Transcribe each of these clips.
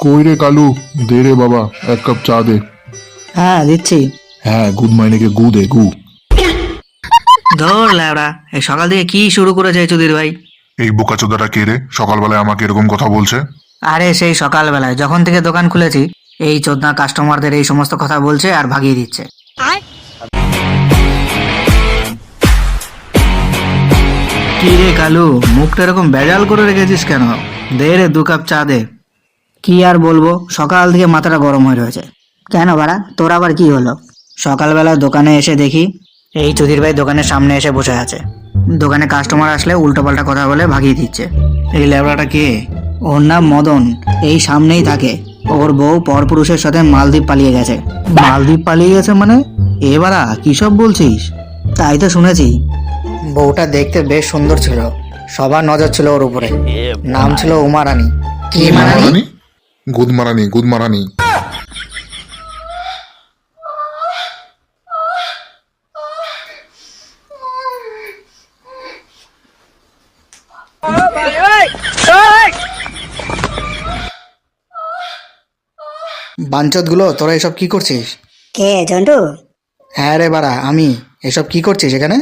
কই রে কালু, দে রে বাবা, এক কাপ চা দে। হ্যাঁ দিচ্ছি। হ্যাঁ, গুড মাইনেকে গু দে, গু। ধর ল্যাবড়া, এই সকাল থেকে কি শুরু করেছে চুদির ভাই? এই বোকাচোদাটা কে রে সকালবেলায় আমাকে এরকম কথা বলছে? আরে সেই সকালবেলায় যখন থেকে দোকান খুলেছি এই চোদনা কাস্টমারদের এই সমস্ত কথা বলছে আর ভাগিয়ে দিচ্ছে। কি রে কালু, মুখটা এরকম বেজাল করে রেখেছিস কেন? দে রে 2 কাপ চা দে। কি আর বলবো, সকাল থেকে মাথাটা গরম হয়ে রয়েছে। কেন বাড়া, তোর আবার কি হলো? সকালবেলা দোকানে এসে দেখি এই চুদির ভাই দোকানের সামনে এসে বসে আছে। দোকানে কাস্টমার আসলে উল্টোপাল্টা কথা বলে ভাগিয়ে দিচ্ছে। এই ল্যাবড়াটা কে? ওর নাম মদন, এই সামনেই থাকে। ওর বউ পরপুরুষের সাথে মালদ্বীপ পালিয়ে গেছে। মালদ্বীপ পালিয়ে গেছে মানে? এবারা কি সব বলছিস? তাই তো শুনেছি। বউটা দেখতে বেশ সুন্দর ছিল, সবার নজর ছিল ওর উপরে। নাম ছিল উমা রানী। কি মারানি? মারানি? গুদ মারানি, গুদ মারানি। বাঞ্চত গুলো, তোরা এসব কি করছিস? কে জন্টু? হ্যাঁ রে বাড়া, আমি। এসব কি করছিস এখানে?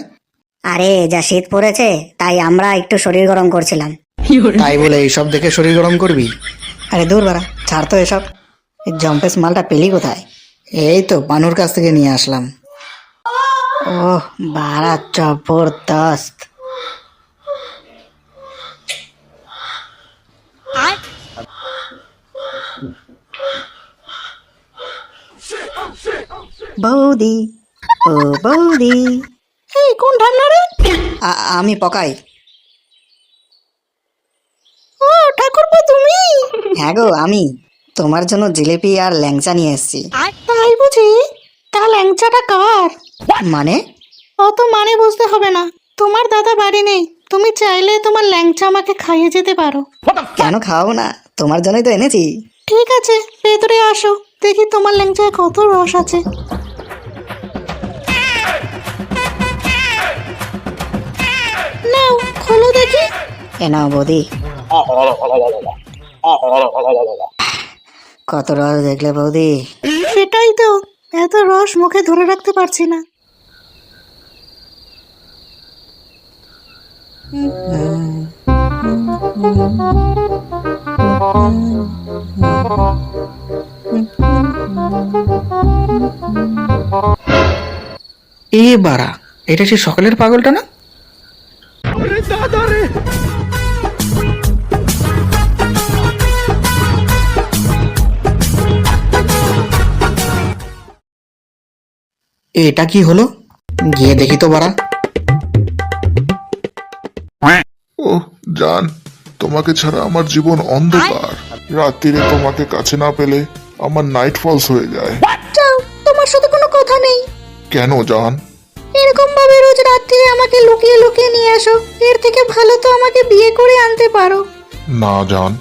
আরে যা শীত পড়েছে তাই আমরা একটু শরীর গরম করছিলাম। তাই বলে এইসব দেখে শরীর গরম করবি? আরে দূর বাড়া, ছাড় তো এসব। এই জম্পেস মালটা পেলি কোথায়? এই তো বানুর কাছ থেকে নিয়ে আসলাম। ওহ বাড়া জবরদস্ত। বৌদি, ও বৌদি। এই কোন ঢামনা রে? আমি পকাই। ও ঠাকুরপো, তুমি? হ্যাঁ গো আমি। তোমার জন্য জিলিপি আর ল্যাংচা নিয়ে এসেছি। তাই বুঝি? তা ল্যাংচাটা কার? মানে? অত মানে বুঝতে হবে না, তোমার দাদা বাড়ি নেই। তুমি চাইলে তোমার ল্যাংচা আমাকে খাইয়ে যেতে পারো। কেন খাওয়াবো না, তোমার জন্যই তো এনেছি। ঠিক আছে, ভেতরে আসো, দেখি তোমার ল্যাংচায় কত রস আছে। নাও খোলো দেখি। এ নাও বৌদি। কত রস দেখলে বৌদি? সেটাই তো, এত রস মুখে ধরে রাখতে পারছি না। এ বাড়া, এটা সে সকালের পাগলটা না? এটা কি হলো? গিয়ে দেখি তো বাড়া। ওহ জান, তোমাকে ছাড়া আমার জীবন অন্ধকার। রাত্রিরে তোমাকে কাছে না পেলে আমার নাইট ফলস হয়ে যায়। যাও, তোমার সাথে কোনো কথা নেই। কেন জান? এরকম ভাবে রোজ রাত্রিরে আমাকে লুকিয়ে লুকিয়ে নিয়ে আসো, এর থেকে ভালো তো আমাকে বিয়ে করে আনতে পারো। না জান,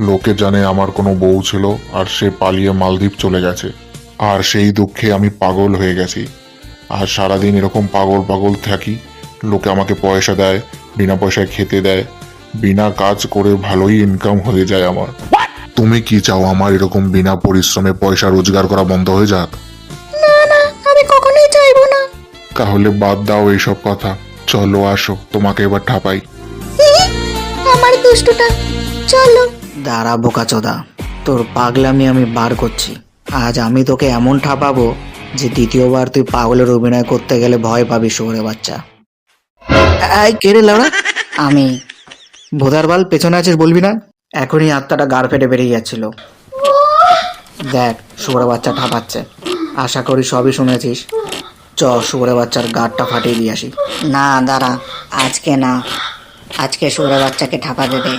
লোকে জানে আমার কোনো বউ ছিল আর সে পালিয়ে মালদ্বীপ চলে গেছে। আর সেই দুঃখে আমি পাগল হয়ে গেছি। আর সারাদিন এরকম পাগল পাগল থাকি। লোকে আমাকে পয়সা দেয়, বিনা পয়সায় খেতে দেয়। বিনা কাজ করে ভালোই ইনকাম হয়ে যায় আমার। তুমি কি চাও আমার এরকম বিনা পরিশ্রমে পয়সা রোজগার করা বন্ধ হয়ে যাক? না না, আমি কখনোই চাইবো না। তাহলে বাদ দাও এইসব কথা, চলো আসো তোমাকে এবার ঠাপাই। আমার দুষ্টুটা, চলো। দাঁড়া বোকাচোদা, তোর পাগলামি আমি বার করছি। আজ আমি তোকে এমন ঠাপাবো যে দ্বিতীয়বার তুই পাগলের অভিনয় করতে গেলে ভয় পাবি শুয়োরের বাচ্চা। এই কে রে লাউড়া? আমি। ভোদার বাল, পেছনে আছিস বলবি না? এখনই আত্মাটা গাড় ফেটে বেরিয়ে যাচ্ছিল। দেখ শুয়োরের বাচ্চা ঠাপাচ্ছে। আশা করি সবই শুনেছিস। চ শুয়োরের বাচ্চার গাড়টা ফাটিয়ে দিয়ে আসি। না দাঁড়া, আজকে না। আজকে শুয়োরের বাচ্চাকে ঠাপা দেবে,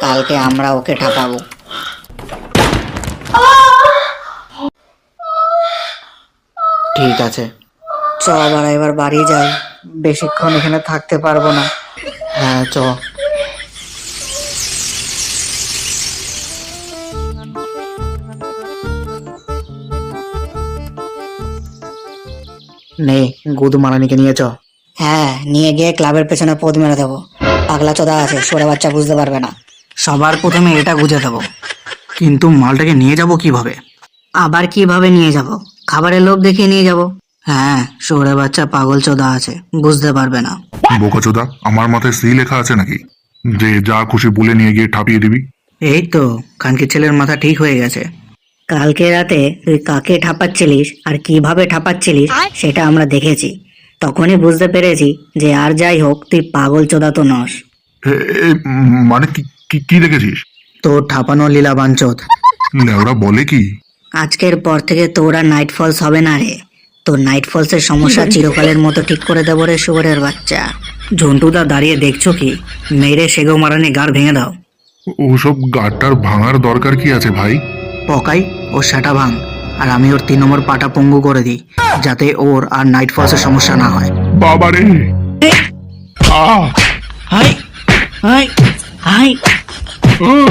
কালকে আমরা ওকে ঠাপাবো। ঠিক আছে, চ আবার এবার বাড়ি যাই, বেশিক্ষণ এখানে থাকতে পারবো না। হ্যাঁ চ। নে গুদু মারানিকে নিয়ে চ। হ্যাঁ, নিয়ে গিয়ে ক্লাবের পেছনে পদ মেরে দেবো। পাগলা চোদা আছে, সরে বাচ্চা বুঝতে পারবে না। সবার প্রথমে এটা বুঝে দেবো। কিন্তু মালটাকে নিয়ে যাব কিভাবে? আবার কিভাবে নিয়ে যাব? খাবারের লোভ দেখিয়ে নিয়ে যাব। হ্যাঁ, শহরে বাচ্চা পাগল চোদা আছে, বুঝতে পারবে না। বোকাচোদা, আমার মাথায় সি লেখা আছে নাকি যে যা খুশি বলে নিয়ে গিয়ে ঠাপিয়ে দিবি? এই তো, খানকি ছেলের মাথা ঠিক হয়ে গেছে। কালকে রাতে তুই কাকে ঠাপাচ্ছিলিস আর কিভাবে ঠাপাচ্ছিলিস সেটা আমরা দেখেছি। তখনই বুঝতে পেরেছি যে আর যাই হোক তুই পাগল চোদা তো নস। মানে কি কি দেখেছিস? তোর ঠাপানো লীলা বাঞ্চোদ। লেওরা বলে কি? আজকের পর থেকে তোর আর নাইট ফলস হবে না রে। তোর নাইট ফলসের সমস্যা চিরকালের মতো ঠিক করে দেবো রে শুয়োরের বাচ্চা। ঝন্টুদা দাঁড়িয়ে দেখছো কি? মেরে সেগো মারানি গাড় ভেঙে দাও। ওসব গাড়টার ভাঙার দরকার কি আছে ভাই? পকাই ও সেটা ভাঙ, আর আমি ওর 3 নম্বর পাটা পঙ্গু করে দিই, যাতে ওর আর নাইট ফলসের সমস্যা না হয়। বাবারে! আহ! হাই হাই হাই আহ!